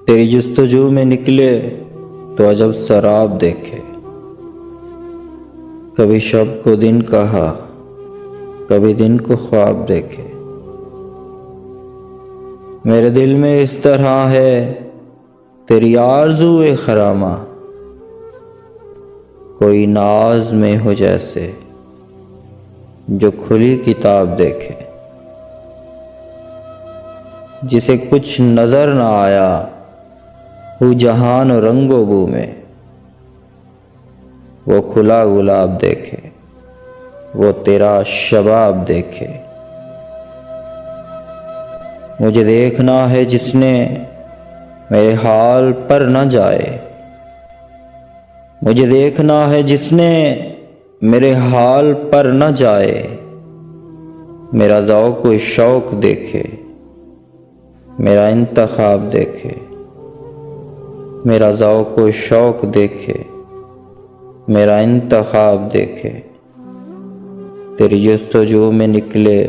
तेरी जुस्तजू में निकले तो अजब शराब देखे। कभी शब को दिन कहा, कभी दिन को ख्वाब देखे। मेरे दिल में इस तरह है तेरी आरज़ू खरामा, कोई नाज में हो जैसे जो खुली किताब देखे। जिसे कुछ नजर न आया हूँ जहान रंगो बू में, वो खुला गुलाब देखे, वो तेरा शबाब देखे। मुझे देखना है जिसने मेरे हाल पर न जाए, मुझे देखना है जिसने मेरे हाल पर न जाए। मेरा ज़ौक़ व शौक़ देखे, मेरा इंतखाब देखे। मेरा ज़ौक़ व शौक़ देखे, मेरा इंतखाब देखे। तेरी जुस्तजू में निकले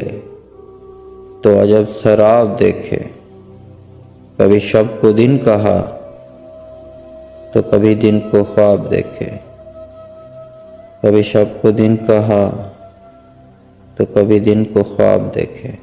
तो अजब शराब देखे। कभी शब को दिन कहा तो कभी दिन को ख्वाब देखे। कभी शब को दिन कहा तो कभी दिन को ख्वाब देखे।